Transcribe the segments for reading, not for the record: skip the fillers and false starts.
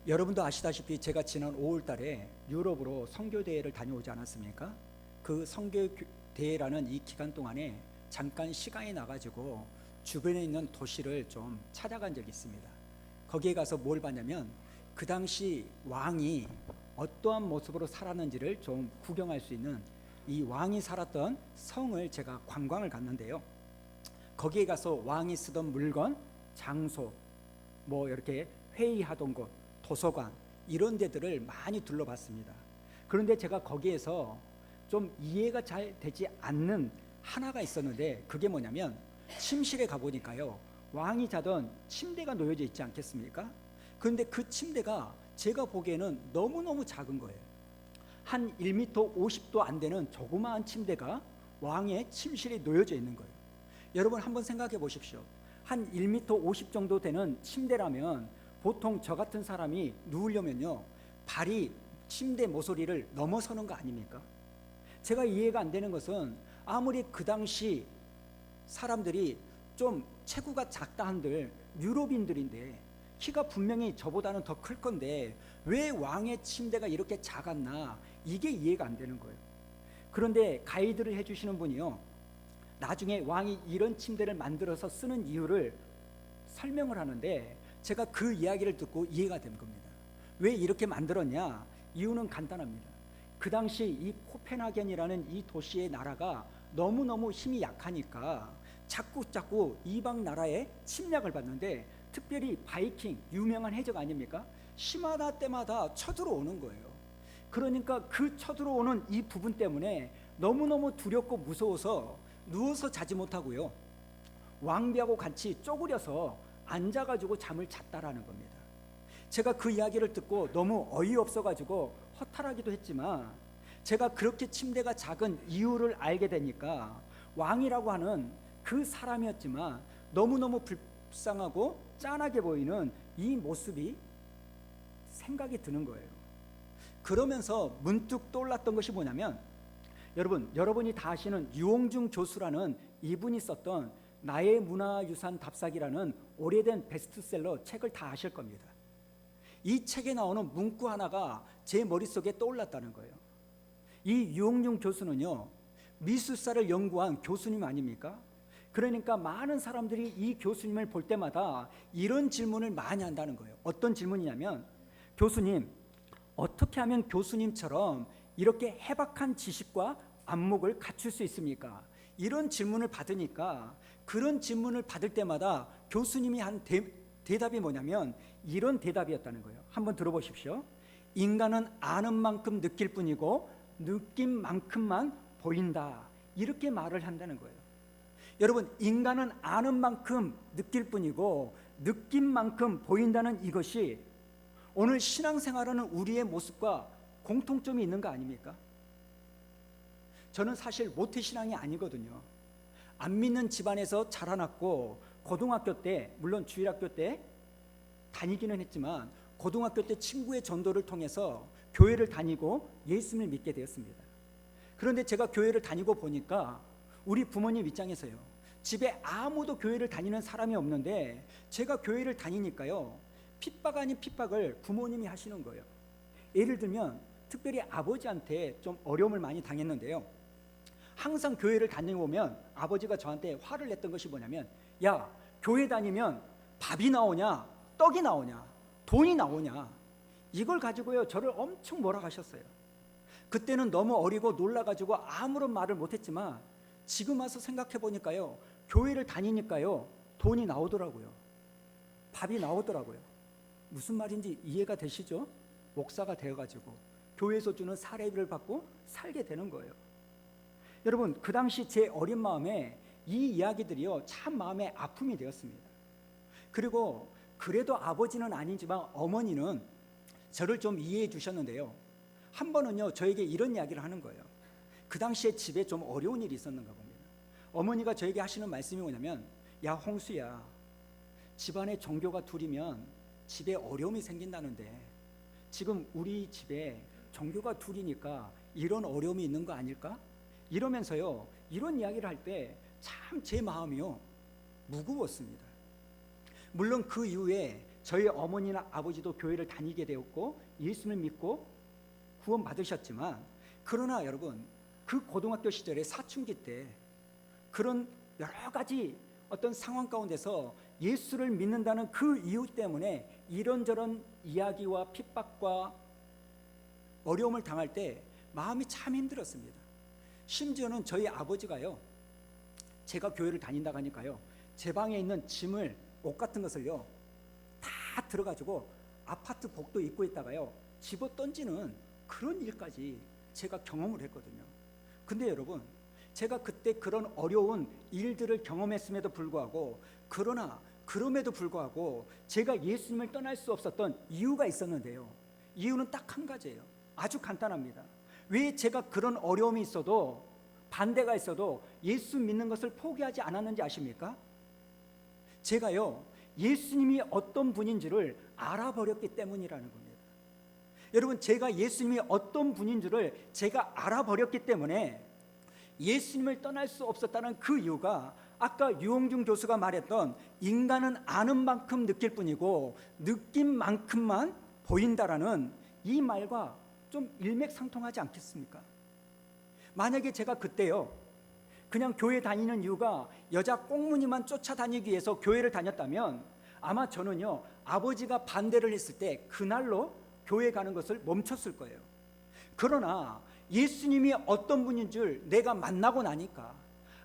여러분도 아시다시피 제가 지난 5월 달에 유럽으로 선교대회를 다녀오지 않았습니까? 그 선교대회라는 이 기간 동안에 잠깐 시간이 나가지고 주변에 있는 도시를 좀 찾아간 적이 있습니다. 거기에 가서 뭘 봤냐면 그 당시 왕이 어떠한 모습으로 살았는지를 좀 구경할 수 있는 이 왕이 살았던 성을 제가 관광을 갔는데요. 거기에 가서 왕이 쓰던 물건, 장소, 뭐 이렇게 회의하던 곳, 도서관 이런 데들을 많이 둘러봤습니다. 그런데 제가 거기에서 좀 이해가 잘 되지 않는 하나가 있었는데 그게 뭐냐면 침실에 가보니까요, 왕이 자던 침대가 놓여져 있지 않겠습니까? 그런데 그 침대가 제가 보기에는 너무너무 작은 거예요. 한 1m 50도 안 되는 조그마한 침대가 왕의 침실에 놓여져 있는 거예요. 여러분 한번 생각해 보십시오. 한 1m 50 정도 되는 침대라면 보통 저 같은 사람이 누우려면요, 발이 침대 모서리를 넘어서는 거 아닙니까? 제가 이해가 안 되는 것은 아무리 그 당시 사람들이 좀 체구가 작다 한들 유럽인들인데 키가 분명히 저보다는 더 클 건데 왜 왕의 침대가 이렇게 작았나, 이게 이해가 안 되는 거예요. 그런데 가이드를 해주시는 분이요, 나중에 왕이 이런 침대를 만들어서 쓰는 이유를 설명을 하는데 제가 그 이야기를 듣고 이해가 된 겁니다. 왜 이렇게 만들었냐? 이유는 간단합니다. 그 당시 이 코펜하겐이라는 이 도시의 나라가 너무너무 힘이 약하니까 자꾸 이방 나라에 침략을 받는데, 특별히 바이킹, 유명한 해적 아닙니까? 심하다 때마다 쳐들어오는 거예요. 그러니까 그 쳐들어오는 이 부분 때문에 너무너무 두렵고 무서워서 누워서 자지 못하고요, 왕비하고 같이 쪼그려서 앉아가지고 잠을 잤다라는 겁니다. 제가 그 이야기를 듣고 너무 어이없어가지고 허탈하기도 했지만, 제가 그렇게 침대가 작은 이유를 알게 되니까 왕이라고 하는 그 사람이었지만 너무너무 불쌍하고 짠하게 보이는 이 모습이 생각이 드는 거예요. 그러면서 문득 떠올랐던 것이 뭐냐면, 여러분이 다 아시는 유홍중 교수라는 이분이 썼던 나의 문화유산 답사기라는 오래된 베스트셀러 책을 다 아실 겁니다. 이 책에 나오는 문구 하나가 제 머릿속에 떠올랐다는 거예요. 이 유홍중 교수는요, 미술사를 연구한 교수님 아닙니까? 그러니까 많은 사람들이 이 교수님을 볼 때마다 이런 질문을 많이 한다는 거예요. 어떤 질문이냐면, 교수님, 어떻게 하면 교수님처럼 이렇게 해박한 지식과 안목을 갖출 수 있습니까? 이런 질문을 받으니까, 그런 질문을 받을 때마다 교수님이 한 대답이 뭐냐면 이런 대답이었다는 거예요. 한번 들어보십시오. 인간은 아는 만큼 느낄 뿐이고 느낀 만큼만 보인다, 이렇게 말을 한다는 거예요. 여러분, 인간은 아는 만큼 느낄 뿐이고 느낀 만큼 보인다는 이것이 오늘 신앙생활하는 우리의 모습과 공통점이 있는 거 아닙니까? 저는 사실 모태신앙이 아니거든요. 안 믿는 집안에서 자라났고, 고등학교 때, 물론 주일학교 때 다니기는 했지만 고등학교 때 친구의 전도를 통해서 교회를 다니고 예수님을 믿게 되었습니다. 그런데 제가 교회를 다니고 보니까 우리 부모님 입장에서요, 집에 아무도 교회를 다니는 사람이 없는데 제가 교회를 다니니까요, 핍박 아닌 핍박을 부모님이 하시는 거예요. 예를 들면 특별히 아버지한테 좀 어려움을 많이 당했는데요, 항상 교회를 다녀보면 아버지가 저한테 화를 냈던 것이 뭐냐면, 야, 교회 다니면 밥이 나오냐, 떡이 나오냐, 돈이 나오냐, 이걸 가지고요 저를 엄청 뭐라 하셨어요. 그때는 너무 어리고 놀라가지고 아무런 말을 못했지만 지금 와서 생각해 보니까요, 교회를 다니니까요 돈이 나오더라고요. 밥이 나오더라고요. 무슨 말인지 이해가 되시죠? 목사가 되어가지고 교회에서 주는 사례비를 받고 살게 되는 거예요. 여러분, 그 당시 제 어린 마음에 이 이야기들이요 참 마음에 아픔이 되었습니다. 그리고 그래도 아버지는 아니지만 어머니는 저를 좀 이해해 주셨는데요, 한 번은요 저에게 이런 이야기를 하는 거예요. 그 당시에 집에 좀 어려운 일이 있었는가 봅니다. 어머니가 저에게 하시는 말씀이 뭐냐면, 야 홍수야, 집안에 종교가 둘이면 집에 어려움이 생긴다는데 지금 우리 집에 종교가 둘이니까 이런 어려움이 있는 거 아닐까? 이러면서요 이런 이야기를 할 때 참 제 마음이요 무거웠습니다. 물론 그 이후에 저희 어머니나 아버지도 교회를 다니게 되었고 예수를 믿고 구원 받으셨지만, 그러나 여러분 그 고등학교 시절에 사춘기 때 그런 여러 가지 어떤 상황 가운데서 예수를 믿는다는 그 이유 때문에 이런저런 이야기와 핍박과 어려움을 당할 때 마음이 참 힘들었습니다. 심지어는 저희 아버지가요, 제가 교회를 다닌다고 하니까요, 제 방에 있는 짐을, 옷 같은 것을요 다 들어가지고 아파트 복도 입고 있다가요 집어 던지는 그런 일까지 제가 경험을 했거든요. 근데 여러분, 제가 그때 그런 어려운 일들을 경험했음에도 불구하고, 그럼에도 불구하고 제가 예수님을 떠날 수 없었던 이유가 있었는데요, 이유는 딱 한 가지예요. 아주 간단합니다. 왜 제가 그런 어려움이 있어도, 반대가 있어도 예수 믿는 것을 포기하지 않았는지 아십니까? 제가요 예수님이 어떤 분인지를 알아버렸기 때문이라는 겁니다. 여러분, 제가 예수님이 어떤 분인 줄을 제가 알아버렸기 때문에 예수님을 떠날 수 없었다는 그 이유가, 아까 유홍준 교수가 말했던 인간은 아는 만큼 느낄 뿐이고 느낀 만큼만 보인다라는 이 말과 좀 일맥상통하지 않겠습니까? 만약에 제가 그때요 그냥 교회 다니는 이유가 여자 꽁무니만 쫓아다니기 위해서 교회를 다녔다면, 아마 저는요 아버지가 반대를 했을 때 그날로 교회 가는 것을 멈췄을 거예요. 그러나 예수님이 어떤 분인 줄 내가 만나고 나니까,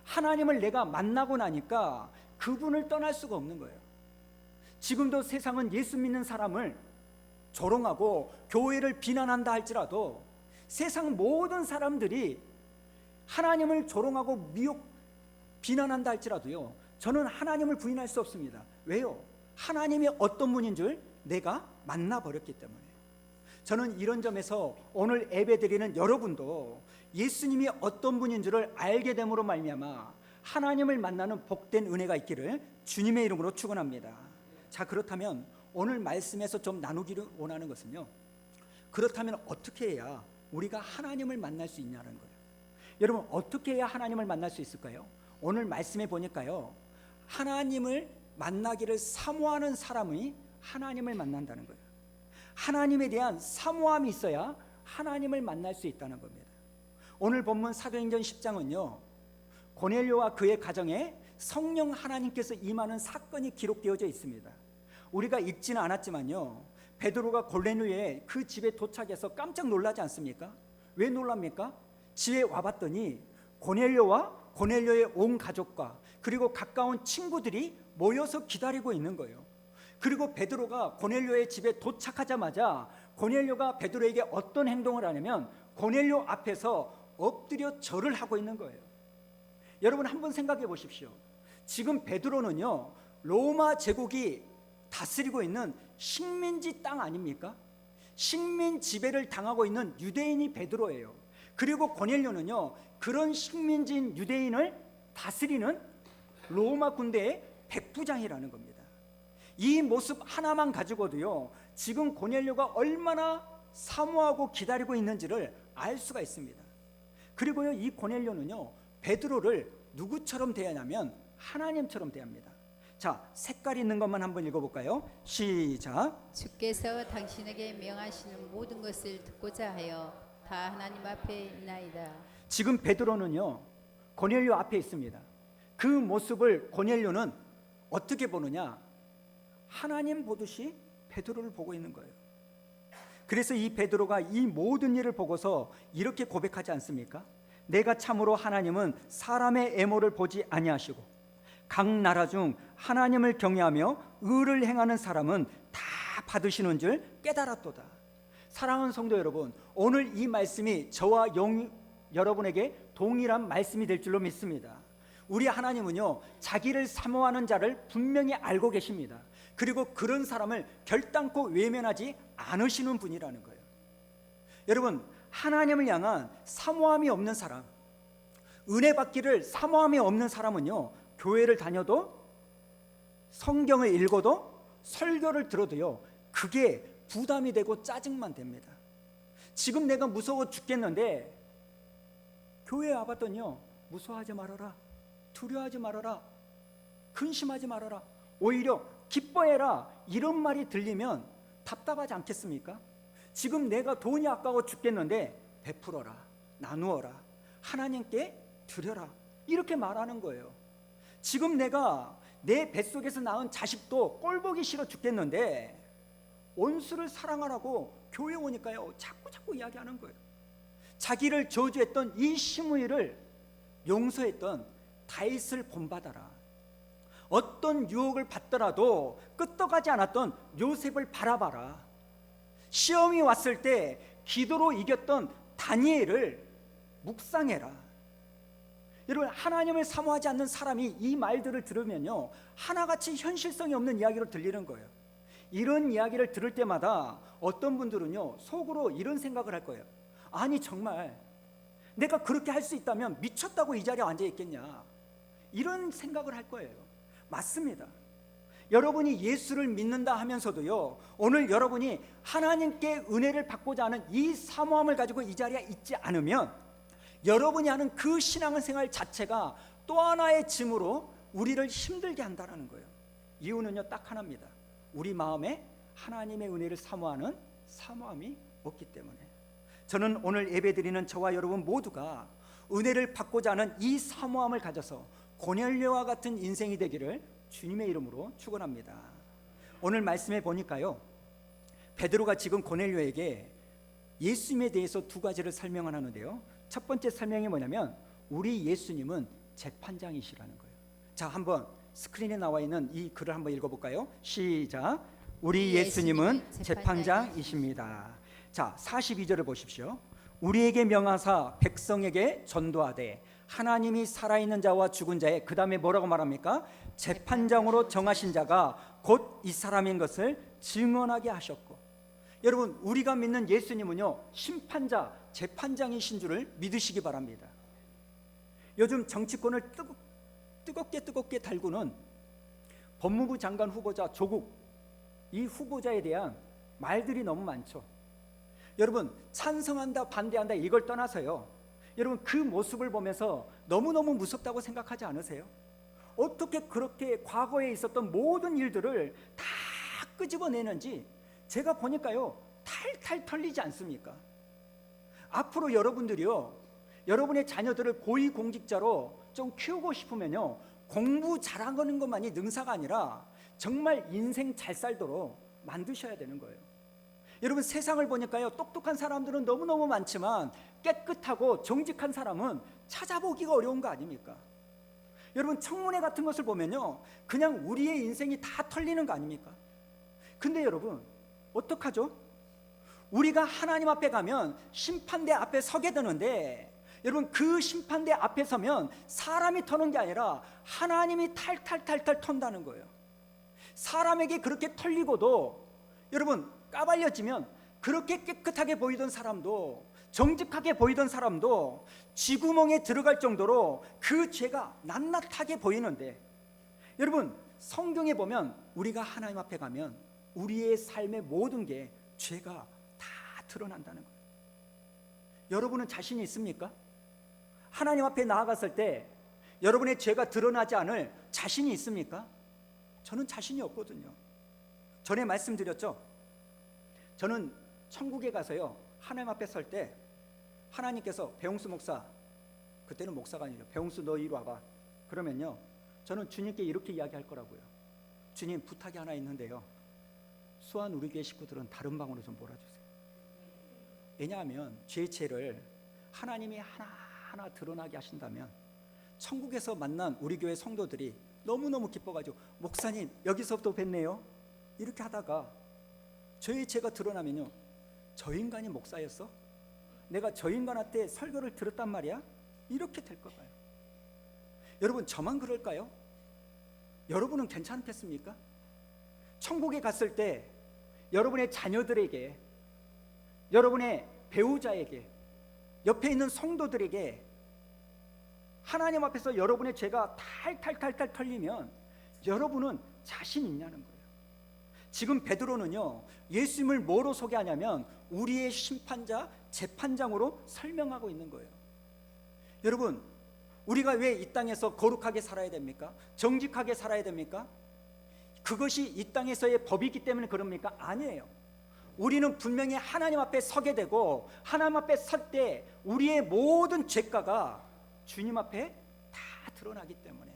하나님을 내가 만나고 나니까 그분을 떠날 수가 없는 거예요. 지금도 세상은 예수 믿는 사람을 조롱하고 교회를 비난한다 할지라도, 세상 모든 사람들이 하나님을 조롱하고 비난한다 할지라도요, 저는 하나님을 부인할 수 없습니다. 왜요? 하나님이 어떤 분인 줄 내가 만나버렸기 때문에. 저는 이런 점에서 오늘 예배드리는 여러분도 예수님이 어떤 분인 줄을 알게 됨으로 말미암아 하나님을 만나는 복된 은혜가 있기를 주님의 이름으로 축원합니다. 자, 그렇다면 오늘 말씀에서 좀 나누기를 원하는 것은요, 그렇다면 어떻게 해야 우리가 하나님을 만날 수 있냐는 거예요. 여러분, 어떻게 해야 하나님을 만날 수 있을까요? 오늘 말씀에 보니까요, 하나님을 만나기를 사모하는 사람이 하나님을 만난다는 거예요. 하나님에 대한 사모함이 있어야 하나님을 만날 수 있다는 겁니다. 오늘 본문 사도행전 10장은요 고넬료와 그의 가정에 성령 하나님께서 임하는 사건이 기록되어져 있습니다. 우리가 읽지는 않았지만요, 베드로가 고넬료의 그 집에 도착해서 깜짝 놀라지 않습니까? 왜 놀랍니까? 집에 와봤더니 고넬료와 고넬료의 온 가족과 그리고 가까운 친구들이 모여서 기다리고 있는 거예요. 그리고 베드로가 고넬료의 집에 도착하자마자 고넬료가 베드로에게 어떤 행동을 하냐면 고넬료 앞에서 엎드려 절을 하고 있는 거예요. 여러분, 한번 생각해 보십시오. 지금 베드로는요 로마 제국이 다스리고 있는 식민지 땅 아닙니까? 식민 지배를 당하고 있는 유대인이 베드로예요. 그리고 고넬료는요 그런 식민지인 유대인을 다스리는 로마 군대의 백부장이라는 겁니다. 이 모습 하나만 가지고도요 지금 고넬료가 얼마나 사모하고 기다리고 있는지를 알 수가 있습니다. 그리고요 이 고넬료는요 베드로를 누구처럼 대하냐면 하나님처럼 대합니다. 자, 색깔 있는 것만 한번 읽어볼까요? 시작. 주께서 당신에게 명하시는 모든 것을 듣고자 하여 다 하나님 앞에 있나이다. 지금 베드로는요 고넬료 앞에 있습니다. 그 모습을 고넬료는 어떻게 보느냐? 하나님 보듯이 베드로를 보고 있는 거예요. 그래서 이 베드로가 이 모든 일을 보고서 이렇게 고백하지 않습니까? 내가 참으로 하나님은 사람의 애모를 보지 아니하시고 각 나라 중 하나님을 경외하며 의를 행하는 사람은 다 받으시는 줄 깨달았도다. 사랑하는 성도 여러분, 오늘 이 말씀이 저와 여러분에게 동일한 말씀이 될 줄로 믿습니다. 우리 하나님은요 자기를 사모하는 자를 분명히 알고 계십니다. 그리고 그런 사람을 결단코 외면하지 않으시는 분이라는 거예요. 여러분, 하나님을 향한 사모함이 없는 사람, 은혜 받기를 사모함이 없는 사람은요 교회를 다녀도 성경을 읽어도 설교를 들어도요 그게 부담이 되고 짜증만 됩니다. 지금 내가 무서워 죽겠는데 교회에 와봤더니요 무서워하지 말아라, 두려워하지 말아라, 근심하지 말아라, 오히려 기뻐해라 이런 말이 들리면 답답하지 않겠습니까? 지금 내가 돈이 아까워 죽겠는데 베풀어라, 나누어라, 하나님께 드려라 이렇게 말하는 거예요. 지금 내가 내 뱃속에서 낳은 자식도 꼴보기 싫어 죽겠는데 원수를 사랑하라고 교회 오니까요 자꾸 이야기하는 거예요. 자기를 저주했던 이 시므이를 용서했던 다윗을 본받아라. 어떤 유혹을 받더라도 끄떡하지 않았던 요셉을 바라봐라. 시험이 왔을 때 기도로 이겼던 다니엘을 묵상해라. 여러분, 하나님을 사모하지 않는 사람이 이 말들을 들으면요 하나같이 현실성이 없는 이야기로 들리는 거예요. 이런 이야기를 들을 때마다 어떤 분들은요 속으로 이런 생각을 할 거예요. 아니 정말 내가 그렇게 할 수 있다면 미쳤다고 이 자리에 앉아 있겠냐, 이런 생각을 할 거예요. 맞습니다. 여러분이 예수를 믿는다 하면서도요 오늘 여러분이 하나님께 은혜를 받고자 하는 이 사모함을 가지고 이 자리에 있지 않으면 여러분이 하는 그 신앙생활 자체가 또 하나의 짐으로 우리를 힘들게 한다는 거예요. 이유는요 딱 하나입니다. 우리 마음에 하나님의 은혜를 사모하는 사모함이 없기 때문에. 저는 오늘 예배드리는 저와 여러분 모두가 은혜를 받고자 하는 이 사모함을 가져서 고넬료와 같은 인생이 되기를 주님의 이름으로 축원합니다. 오늘 말씀에 보니까요 베드로가 지금 고넬료에게 예수님에 대해서 두 가지를 설명하는데요, 첫 번째 설명이 뭐냐면 우리 예수님은 재판장이시라는 거예요. 자, 한번 스크린에 나와 있는 이 글을 한번 읽어볼까요? 시작. 우리 예수님은 재판장이십니다. 자, 42절을 보십시오. 우리에게 명하사 백성에게 전도하되 하나님이 살아있는 자와 죽은 자의, 그 다음에 뭐라고 말합니까? 재판장으로 정하신 자가 곧 이 사람인 것을 증언하게 하셨고. 여러분, 우리가 믿는 예수님은요 심판자, 재판장이신 줄을 믿으시기 바랍니다. 요즘 정치권을 뜨겁게 달구는 법무부 장관 후보자 조국, 이 후보자에 대한 말들이 너무 많죠. 여러분, 찬성한다 반대한다 이걸 떠나서요 여러분 그 모습을 보면서 너무너무 무섭다고 생각하지 않으세요? 어떻게 그렇게 과거에 있었던 모든 일들을 다 끄집어내는지 제가 보니까요 탈탈 털리지 않습니까? 앞으로 여러분들이요 여러분의 자녀들을 고위공직자로 좀 키우고 싶으면요 공부 잘하는 것만이 능사가 아니라 정말 인생 잘 살도록 만드셔야 되는 거예요. 여러분, 세상을 보니까요 똑똑한 사람들은 너무너무 많지만 깨끗하고 정직한 사람은 찾아보기가 어려운 거 아닙니까? 여러분, 청문회 같은 것을 보면요 그냥 우리의 인생이 다 털리는 거 아닙니까? 근데 여러분 어떡하죠? 우리가 하나님 앞에 가면 심판대 앞에 서게 되는데 여러분 그 심판대 앞에 서면 사람이 터는 게 아니라 하나님이 탈탈탈탈 턴다는 거예요. 사람에게 그렇게 털리고도 여러분 까발려지면 그렇게 깨끗하게 보이던 사람도, 정직하게 보이던 사람도 쥐구멍에 들어갈 정도로 그 죄가 낱낱하게 보이는데, 여러분 성경에 보면 우리가 하나님 앞에 가면 우리의 삶의 모든 게 죄가 다 드러난다는 거예요. 여러분은 자신이 있습니까? 하나님 앞에 나아갔을 때 여러분의 죄가 드러나지 않을 자신이 있습니까? 저는 자신이 없거든요. 전에 말씀드렸죠. 저는 천국에 가서요 하나님 앞에 설 때 하나님께서 배용수 목사, 그때는 목사가 아니라 배용수 너 이리 와봐 그러면요 저는 주님께 이렇게 이야기할 거라고요. 주님, 부탁이 하나 있는데요 수완 우리 교회 식구들은 다른 방으로 좀 몰아주세요. 왜냐하면 죄를 하나님이 하나하나 드러나게 하신다면 천국에서 만난 우리 교회 성도들이 너무너무 기뻐가지고 목사님 여기서부터 뵀네요 이렇게 하다가 저의 죄가 드러나면요 저 인간이 목사였어? 내가 저 인간한테 설교를 들었단 말이야? 이렇게 될 거예요. 여러분, 저만 그럴까요? 여러분은 괜찮겠습니까? 천국에 갔을 때 여러분의 자녀들에게, 여러분의 배우자에게, 옆에 있는 성도들에게 하나님 앞에서 여러분의 죄가 탈탈탈탈 털리면 여러분은 자신 있냐는 거예요. 지금 베드로는요 예수님을 뭐로 소개하냐면 우리의 심판자, 재판장으로 설명하고 있는 거예요. 여러분, 우리가 왜 이 땅에서 거룩하게 살아야 됩니까? 정직하게 살아야 됩니까? 그것이 이 땅에서의 법이기 때문에 그럽니까? 아니에요. 우리는 분명히 하나님 앞에 서게 되고 하나님 앞에 설 때 우리의 모든 죄가가 주님 앞에 다 드러나기 때문에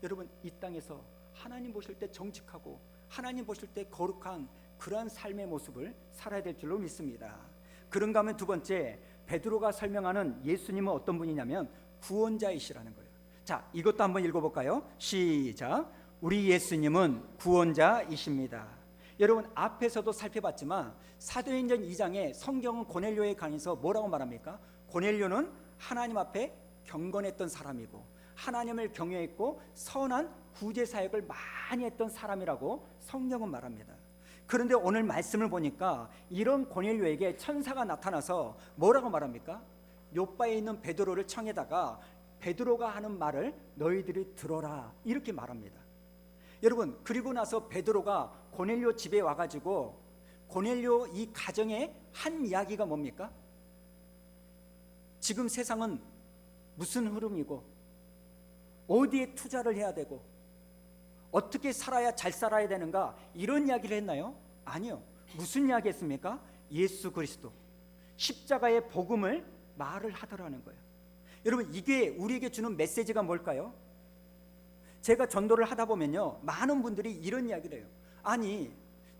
여러분, 이 땅에서 하나님 보실 때 정직하고 하나님 보실 때 거룩한 그러한 삶의 모습을 살아야 될 줄로 믿습니다. 그런가 하면 두 번째, 베드로가 설명하는 예수님은 어떤 분이냐면 구원자이시라는 거예요. 자, 이것도 한번 읽어볼까요? 시작. 우리 예수님은 구원자이십니다. 여러분, 앞에서도 살펴봤지만 사도행전 2장에 성경은 고넬료에 관해서 뭐라고 말합니까? 고넬료는 하나님 앞에 경건했던 사람이고 하나님을 경외했고 선한 구제 사역을 많이 했던 사람이라고 성경은 말합니다. 그런데 오늘 말씀을 보니까 이런 고넬료에게 천사가 나타나서 뭐라고 말합니까? 요바에 있는 베드로를 청에다가 베드로가 하는 말을 너희들이 들어라, 이렇게 말합니다. 여러분, 그리고 나서 베드로가 고넬료 집에 와가지고 고넬료 이 가정에 한 이야기가 뭡니까? 지금 세상은 무슨 흐름이고 어디에 투자를 해야 되고 어떻게 살아야 잘 살아야 되는가, 이런 이야기를 했나요? 아니요. 무슨 이야기 했습니까? 예수 그리스도 십자가의 복음을 말을 하더라는 거예요. 여러분, 이게 우리에게 주는 메시지가 뭘까요? 제가 전도를 하다 보면요, 많은 분들이 이런 이야기를 해요. 아니,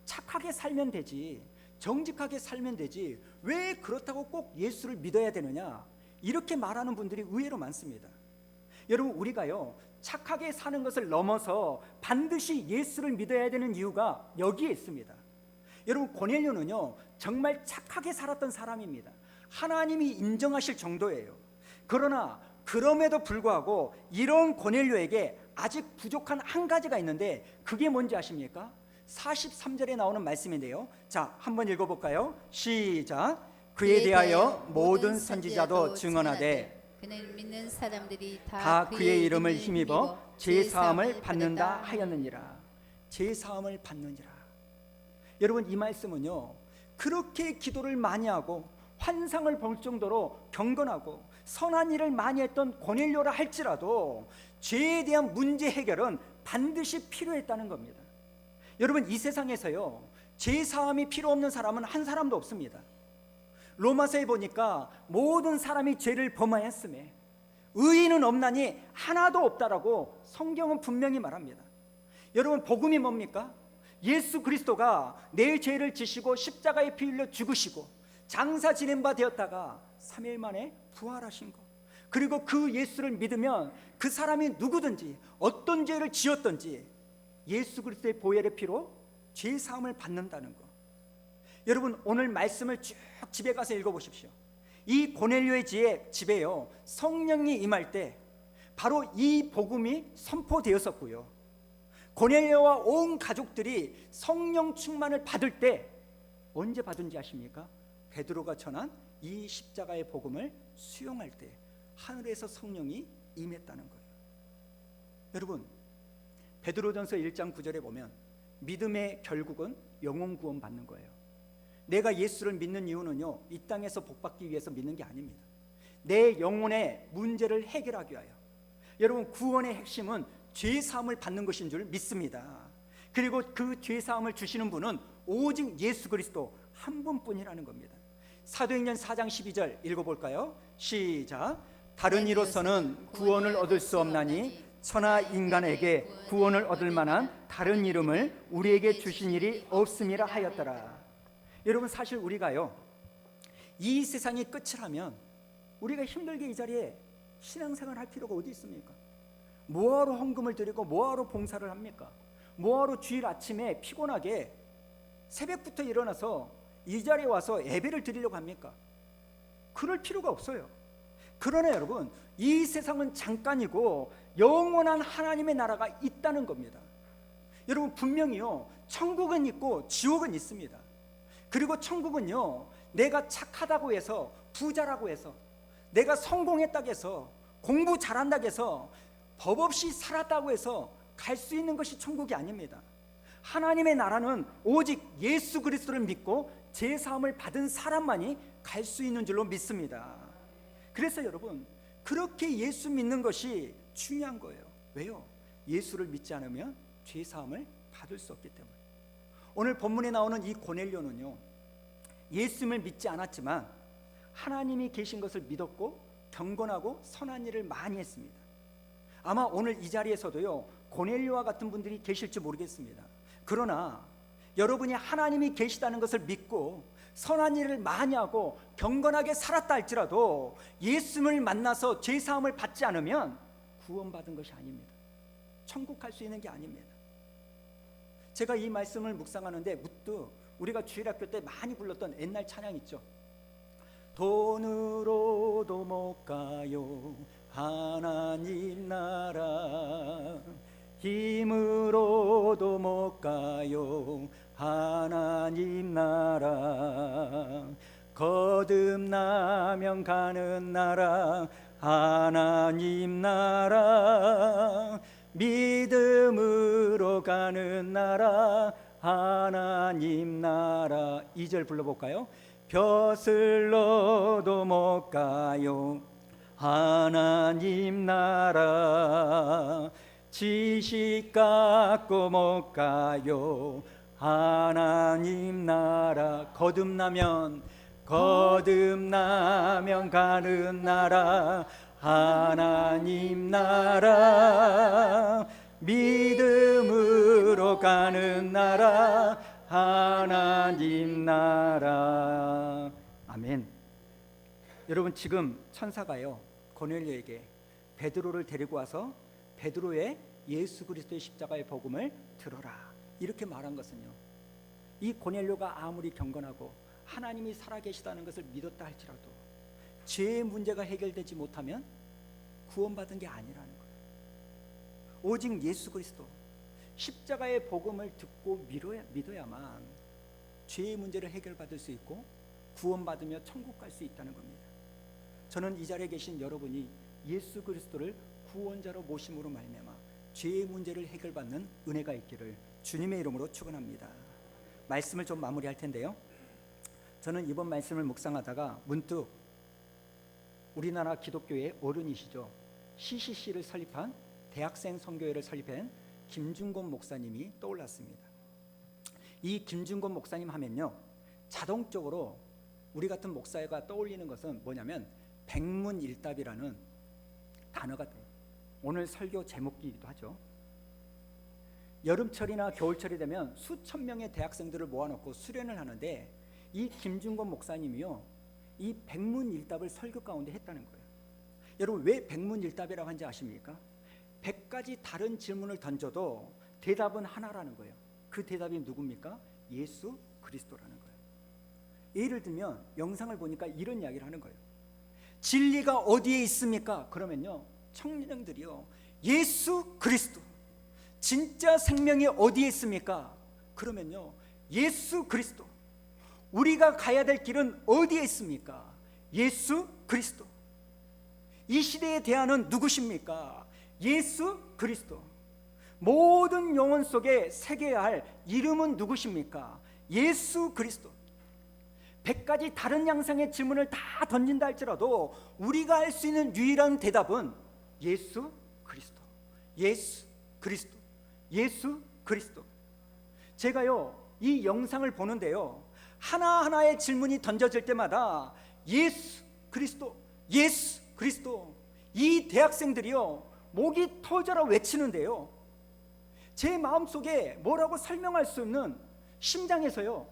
착하게 살면 되지, 정직하게 살면 되지, 왜 그렇다고 꼭 예수를 믿어야 되느냐, 이렇게 말하는 분들이 의외로 많습니다. 여러분, 우리가요 착하게 사는 것을 넘어서 반드시 예수를 믿어야 되는 이유가 여기에 있습니다. 여러분, 고넬료는요 정말 착하게 살았던 사람입니다. 하나님이 인정하실 정도예요. 그러나 그럼에도 불구하고 이런 고넬료에게 아직 부족한 한 가지가 있는데 그게 뭔지 아십니까? 43절에 나오는 말씀인데요. 자, 한번 읽어볼까요? 시작. 그에 대하여 모든 선지자도 증언하되 그는 믿는 사람들이 다 그의 이름을 힘입어 제사함을 받는다 하였느니라. 제사함을 받느니라. 여러분, 이 말씀은요 그렇게 기도를 많이 하고 환상을 볼 정도로 경건하고 선한 일을 많이 했던 고넬료라 할지라도 죄에 대한 문제 해결은 반드시 필요했다는 겁니다. 여러분, 이 세상에서요 제사함이 필요 없는 사람은 한 사람도 없습니다. 로마서에 보니까 모든 사람이 죄를 범하였음에 의인은 없나니 하나도 없다라고 성경은 분명히 말합니다. 여러분, 복음이 뭡니까? 예수 그리스도가 내 죄를 지시고 십자가에 피 흘려 죽으시고 장사 지낸 바 되었다가 3일 만에 부활하신 것, 그리고 그 예수를 믿으면 그 사람이 누구든지 어떤 죄를 지었든지 예수 그리스도의 보혈의 피로 죄 사함을 받는다는 것. 여러분, 오늘 말씀을 쭉 집에 가서 읽어보십시오. 이 고넬료의 집에요 성령이 임할 때 바로 이 복음이 선포되었었고요, 고넬료와 온 가족들이 성령 충만을 받을 때 언제 받은지 아십니까? 베드로가 전한 이 십자가의 복음을 수용할 때 하늘에서 성령이 임했다는 거예요. 여러분, 베드로전서 1장 9절에 보면 믿음의 결국은 영혼 구원 받는 거예요. 내가 예수를 믿는 이유는요 이 땅에서 복받기 위해서 믿는 게 아닙니다. 내 영혼의 문제를 해결하기 위하여. 여러분, 구원의 핵심은 죄사함을 받는 것인 줄 믿습니다. 그리고 그 죄사함을 주시는 분은 오직 예수 그리스도 한 분뿐이라는 겁니다. 사도행전 4장 12절 읽어볼까요? 시작. 다른 이로서는 구원을 얻을 수 없나니 천하 인간에게 구원을 얻을 만한 다른 이름을 우리에게 주신 일이 없음이라 하였더라. 여러분, 사실 우리가요 이 세상이 끝이라면 우리가 힘들게 이 자리에 신앙생활 할 필요가 어디 있습니까? 뭐하러 헌금을 드리고 뭐하러 봉사를 합니까? 뭐하러 주일 아침에 피곤하게 새벽부터 일어나서 이 자리에 와서 예배를 드리려고 합니까? 그럴 필요가 없어요. 그러나 여러분, 이 세상은 잠깐이고 영원한 하나님의 나라가 있다는 겁니다. 여러분, 분명히요 천국은 있고 지옥은 있습니다. 그리고 천국은요 내가 착하다고 해서, 부자라고 해서, 내가 성공했다고 해서, 공부 잘한다고 해서, 법 없이 살았다고 해서 갈 수 있는 것이 천국이 아닙니다. 하나님의 나라는 오직 예수 그리스도를 믿고 제사함을 받은 사람만이 갈 수 있는 줄로 믿습니다. 그래서 여러분, 그렇게 예수 믿는 것이 중요한 거예요. 왜요? 예수를 믿지 않으면 죄 사함을 받을 수 없기 때문에. 오늘 본문에 나오는 이 고넬료는요, 예수님을 믿지 않았지만 하나님이 계신 것을 믿었고 경건하고 선한 일을 많이 했습니다. 아마 오늘 이 자리에서도요, 고넬료와 같은 분들이 계실지 모르겠습니다. 그러나 여러분이 하나님이 계시다는 것을 믿고 선한 일을 많이 하고 경건하게 살았다 할지라도 예수님을 만나서 죄 사함을 받지 않으면 구원받은 것이 아닙니다. 천국 갈 수 있는 게 아닙니다. 제가 이 말씀을 묵상하는데 문득 우리가 주일학교 때 많이 불렀던 옛날 찬양 있죠. 돈으로도 못 가요 하나님 나라, 힘으로도 못 가요 하나님 나라, 거듭나면 가는 나라 하나님 나라, 믿음으로 가는 나라 하나님 나라. 2절 불러볼까요? 벼슬 넣어도 못 가요 하나님 나라, 지식 갖고 못 가요 하나님 나라, 거듭나면 가는 나라 하나님 나라, 믿음으로 가는 나라 하나님 나라. 아멘. 여러분, 지금 천사가요 고넬료에게 베드로를 데리고 와서 베드로의 예수 그리스도의 십자가의 복음을 들어라 이렇게 말한 것은요, 이 고넬료가 아무리 경건하고 하나님이 살아계시다는 것을 믿었다 할지라도 죄의 문제가 해결되지 못하면 구원받은 게 아니라는 거예요. 오직 예수 그리스도 십자가의 복음을 듣고 믿어야만 죄의 문제를 해결받을 수 있고 구원받으며 천국 갈 수 있다는 겁니다. 저는 이 자리에 계신 여러분이 예수 그리스도를 구원자로 모심으로 말미암아 죄의 문제를 해결받는 은혜가 있기를 주님의 이름으로 축원합니다. 말씀을 좀 마무리할 텐데요, 저는 이번 말씀을 묵상하다가 문득 우리나라 기독교의 어른이시죠, CCC를 설립한 대학생 선교회를 설립한 김준곤 목사님이 떠올랐습니다. 이 김준곤 목사님 하면요, 자동적으로 우리 같은 목사가 떠올리는 것은 뭐냐면 백문일답이라는 단어가 돼요. 오늘 설교 제목이기도 하죠. 여름철이나 겨울철이 되면 수천 명의 대학생들을 모아놓고 수련을 하는데 이 김준곤 목사님이요, 이 백문일답을 설교 가운데 했다는 거예요. 여러분, 왜 백문일답이라고 하는지 아십니까? 100가지 다른 질문을 던져도 대답은 하나라는 거예요. 그 대답이 누굽니까? 예수 그리스도라는 거예요. 예를 들면 영상을 보니까 이런 이야기를 하는 거예요. 진리가 어디에 있습니까? 그러면요, 청년들이요, 예수 그리스도. 진짜 생명이 어디에 있습니까? 그러면요, 예수 그리스도. 우리가 가야 될 길은 어디에 있습니까? 예수 그리스도. 이 시대의 대안은 누구십니까? 예수 그리스도. 모든 영혼 속에 새겨야 할 이름은 누구십니까? 예수 그리스도. 100가지 다른 양상의 질문을 다 던진다 할지라도 우리가 할 수 있는 유일한 대답은 예수 그리스도. 예수 그리스도. 예수 그리스도. 제가요, 이 영상을 보는데요, 하나하나의 질문이 던져질 때마다 예수 그리스도, 예수 그리스도. 이 대학생들이요, 목이 터져라 외치는데요, 제 마음속에 뭐라고 설명할 수 없는 심장에서요,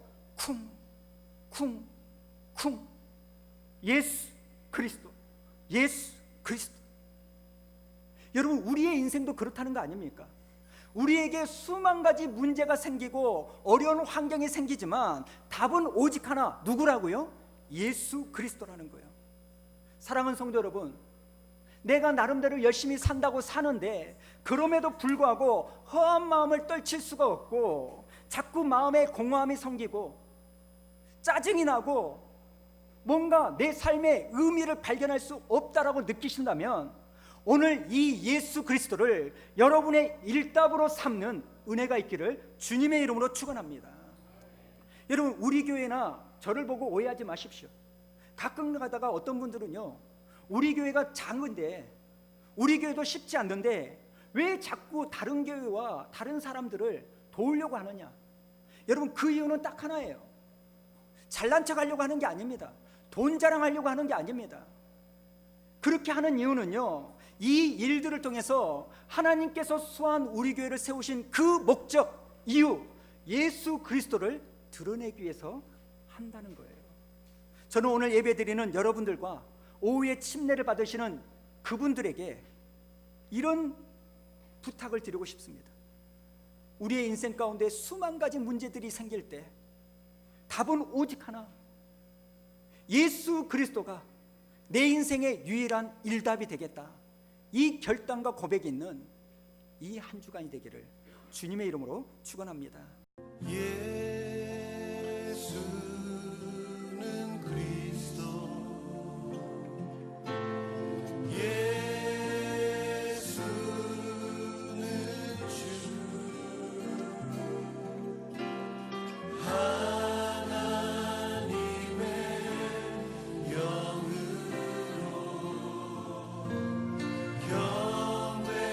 쿵 예수 그리스도, 예수 그리스도. 여러분, 우리의 인생도 그렇다는 거 아닙니까? 우리에게 수만 가지 문제가 생기고 어려운 환경이 생기지만 답은 오직 하나, 누구라고요? 예수 그리스도라는 거예요. 사랑하는 성도 여러분, 내가 나름대로 열심히 산다고 사는데 그럼에도 불구하고 허한 마음을 떨칠 수가 없고 자꾸 마음에 공허함이 생기고 짜증이 나고 뭔가 내 삶의 의미를 발견할 수 없다라고 느끼신다면 오늘 이 예수 그리스도를 여러분의 일답으로 삼는 은혜가 있기를 주님의 이름으로 축원합니다. 여러분, 우리 교회나 저를 보고 오해하지 마십시오. 가끔 가다가 어떤 분들은요, 우리 교회가 작은데, 우리 교회도 쉽지 않는데 왜 자꾸 다른 교회와 다른 사람들을 도우려고 하느냐? 여러분, 그 이유는 딱 하나예요. 잘난 척 하려고 하는 게 아닙니다. 돈 자랑하려고 하는 게 아닙니다. 그렇게 하는 이유는요, 이 일들을 통해서 하나님께서 소한 우리 교회를 세우신 그 목적, 이유, 예수 그리스도를 드러내기 위해서 한다는 거예요. 저는 오늘 예배드리는 여러분들과 오후에 침례를 받으시는 그분들에게 이런 부탁을 드리고 싶습니다. 우리의 인생 가운데 수만 가지 문제들이 생길 때 답은 오직 하나, 예수 그리스도가 내 인생의 유일한 일답이 되겠다, 이 결단과 고백이 있는 이 한 주간이 되기를 주님의 이름으로 축원합니다. 예수는 그리스도, 예수는 주, 하나님의 영으로 경배드리리.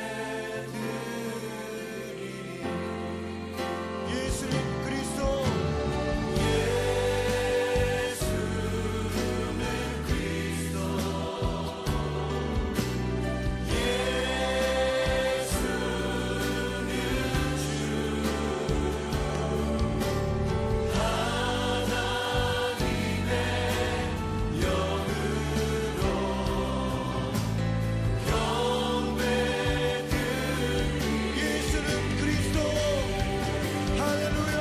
예수는 그리스도, 예수는 그리스도, 할렐루야.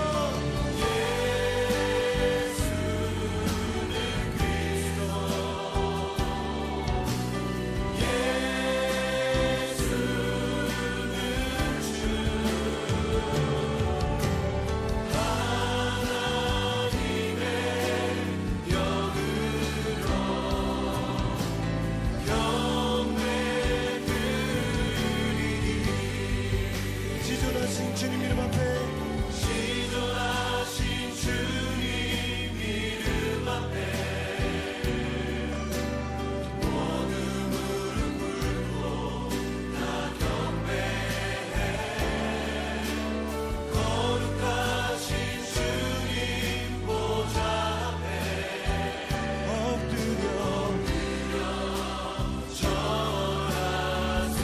지존하신 주님 이름 앞에, 지존하신 주님 이름 앞에 모든 무릎 꿇고 다 경배해. 거룩하신 주님 보좌 앞에 엎드려 절하세.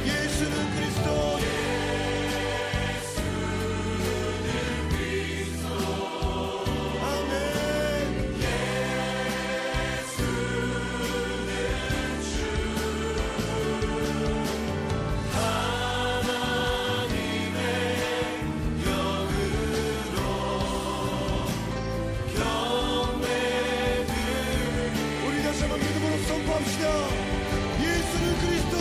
예수는 그리스도, 아멘. 우리 다시 한번 믿음으로 선포합시다. 예수는 그리스도,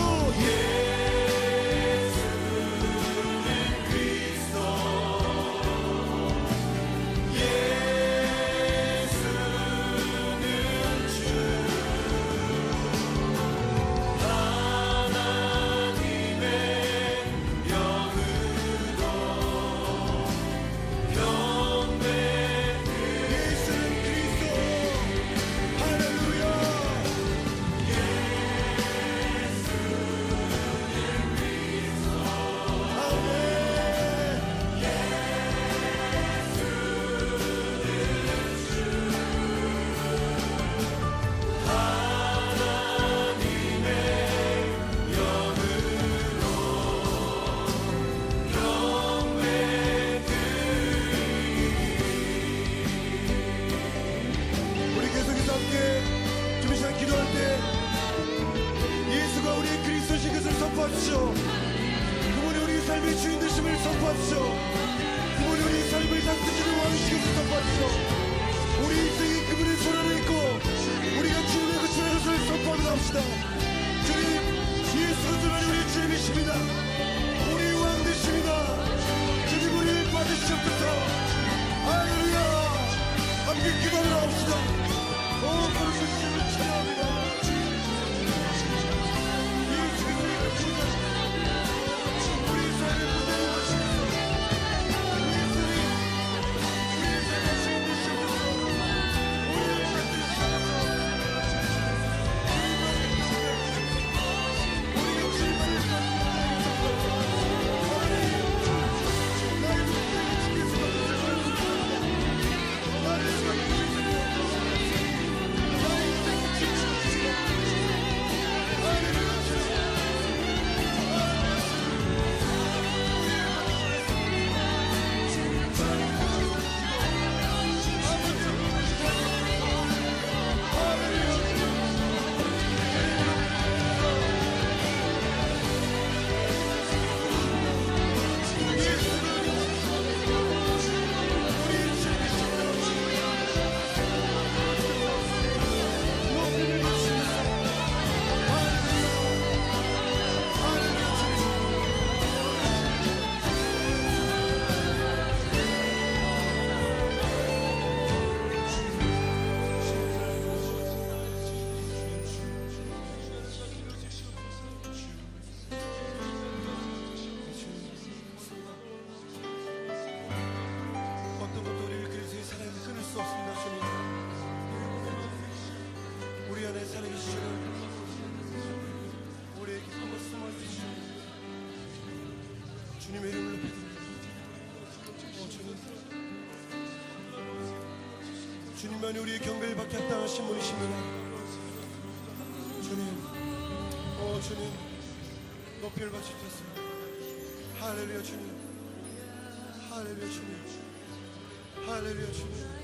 예수는 그리스도, 할렐루야. 우리 계속해서 함께 좀 이 시간 기도할 때 예수가 우리의 그리스도신 것을 선포하시오. 그분이 우리 삶의 주인 되심을 선포하시오. 그분이 우리 삶을 다스리는 왕이신 것을 선포하시오. 우리 인생이 그분의 손 안에 있고 우리가 주님의 것을 것을 선포하며 합시다. 주님, 예수 그리스도는 우리 주님이십니다. 우리 왕 되십니다. 주님, 우리를 받으시옵소서. 할렐루야. 함께 기도하며 합시다. 오, 거룩하신 주님을 찬양합니다. 예수 그리스도의 보좌, 우리 삶의 무대로 가시옵소서. 우리의 삶의 주인 되시옵소서. 우리를 받으시옵소서. 우리가 주님 영원히 우리의 경배를 받게 합당하신 분이십니다. 주님, 오 주님, 높이를 받치셨습니다. 할렐루야 주님, 할렐루야 주님, 할렐루야 주님.